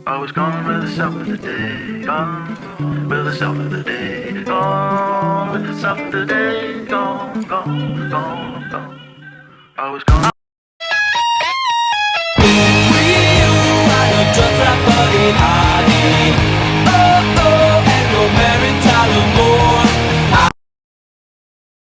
I was gone with the self of the day, gone with the self of the day, gone with the self of the day, gone, gone, gone, gone. I was gone. We are just a body.